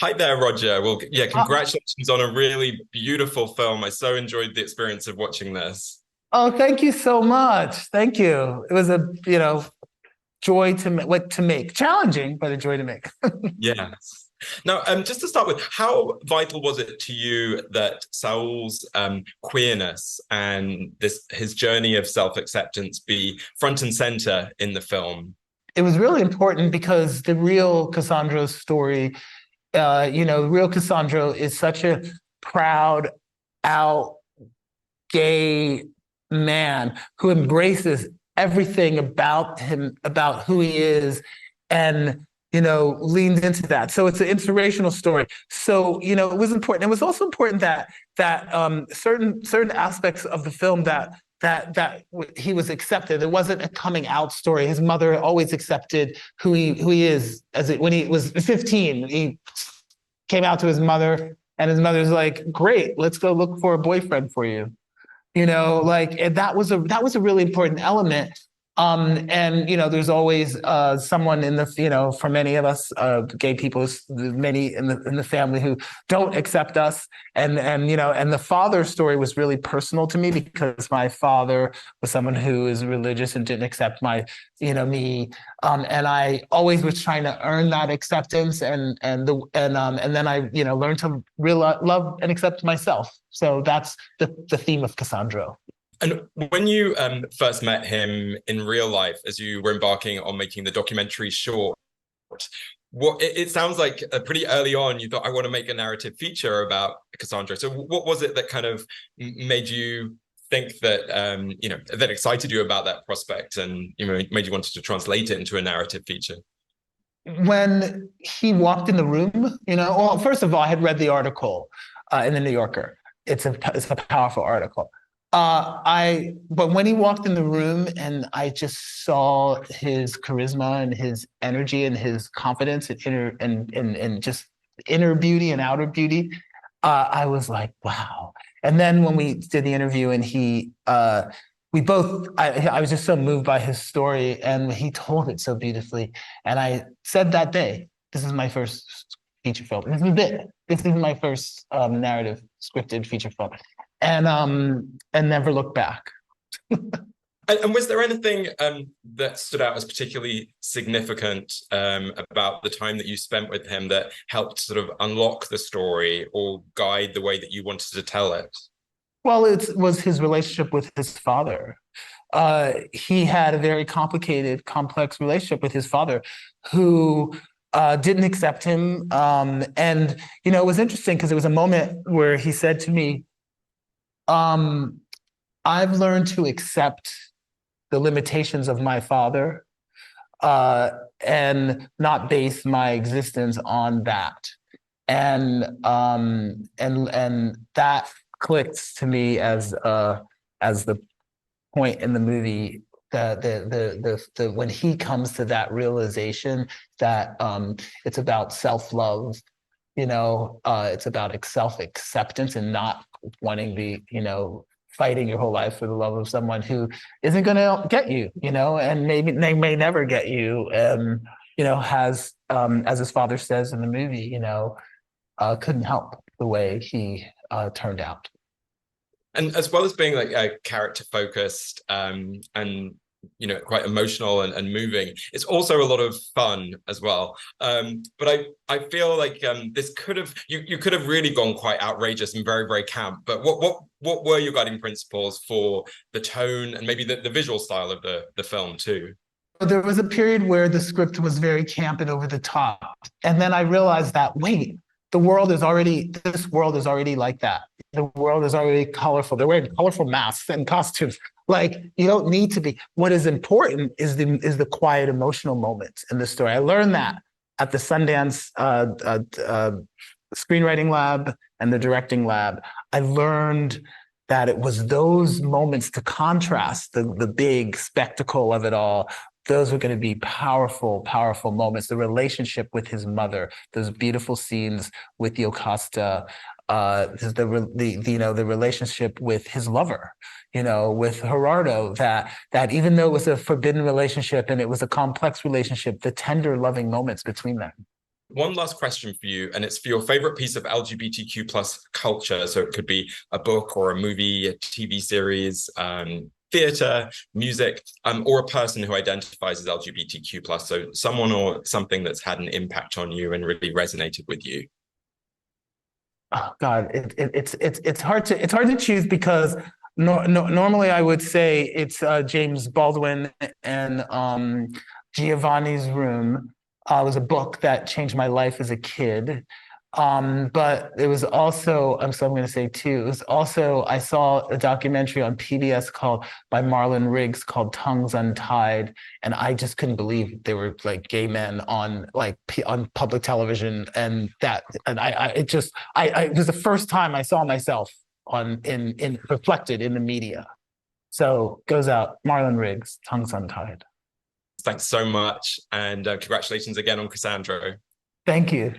Hi there, Roger. Well, yeah, Uh, congratulations on a really beautiful film. I so enjoyed the experience of watching this. oh, thank you so much. Thank you. It was a, joy what to make. Challenging, but a joy to make. Yes. Now, just to start with, how vital was it to you that Saul's queerness and this his journey of self-acceptance be front and center in the film? It was really important because the real Cassandro's story, the real Cassandro is such a proud, out, gay man who embraces everything about him, about who he is, and leans into that. So it's an inspirational story. So it was important. It was also important that certain aspects of the film that he was accepted. It wasn't a coming out story. His mother always accepted who he is. When he was 15, he came out to his mother, and his mother's like, "Great, let's go look for a boyfriend for you." And that was a really important element. And there's always someone in the for many of us gay people, many in the family who don't accept us. And the father story was really personal to me because my father was someone who is religious and didn't accept me. And I always was trying to earn that acceptance, and then I learned to real love and accept myself. So that's the theme of Cassandro. And when you first met him in real life, as you were embarking on making the documentary short, it sounds like pretty early on you thought, I want to make a narrative feature about Cassandra. So what was it that kind of made you think that that excited you about that prospect, and made you wanted to translate it into a narrative feature? When he walked in the room, well, first of all, I had read the article in the New Yorker. It's a powerful article. But when he walked in the room and I just saw his charisma and his energy and his confidence and just inner beauty and outer beauty, I was like, wow. And then when we did the interview and I was just so moved by his story and he told it so beautifully. And I said that day, this is my first feature film. This is it. This is my first narrative scripted feature film, and never look back. And was there anything that stood out as particularly significant about the time that you spent with him that helped sort of unlock the story or guide the way that you wanted to tell it? Well, it was his relationship with his father. He had a very complicated, complex relationship with his father, who didn't accept him. And it was interesting because there was a moment where he said to me, "I've learned to accept the limitations of my father, uh, and not base my existence on that." And that clicked to me as the point in the movie, when he comes to that realization that it's about self-love, it's about self-acceptance and not wanting the fighting your whole life for the love of someone who isn't going to get you, and maybe they may never get you. Has as his father says in the movie, couldn't help the way he turned out. And as well as being like character focused and quite emotional and moving, it's also a lot of fun as well. But I feel like this could have you could have really gone quite outrageous and very very camp. But what were your guiding principles for the tone and maybe the visual style of the film too? There was a period where the script was very camp and over the top, and then I realized that wait, this world is already like that. The world is already colorful. They're wearing colorful masks and costumes. Like, you don't need to be. What is important is the quiet emotional moments in the story. I learned that at the Sundance screenwriting lab and the directing lab. I learned that it was those moments to contrast the big spectacle of it all. Those were going to be powerful, powerful moments. The relationship with his mother, those beautiful scenes with Yocasta, the relationship with his lover, with Gerardo, that even though it was a forbidden relationship and it was a complex relationship, the tender, loving moments between them. One last question for you, and it's for your favorite piece of LGBTQ plus culture. So it could be a book or a movie, a TV series, theater, music, or a person who identifies as LGBTQ plus. So someone or something that's had an impact on you and really resonated with you. Oh God, it's hard to choose because normally I would say it's James Baldwin and Giovanni's Room. It was a book that changed my life as a kid. But it was also, so I'm going to say two. It was also, I saw a documentary on PBS by Marlon Riggs called Tongues Untied, and I just couldn't believe they were like gay men on public television, and it was the first time I saw myself in reflected in the media. So goes out, Marlon Riggs, Tongues Untied. Thanks so much, and congratulations again on Cassandro. Thank you.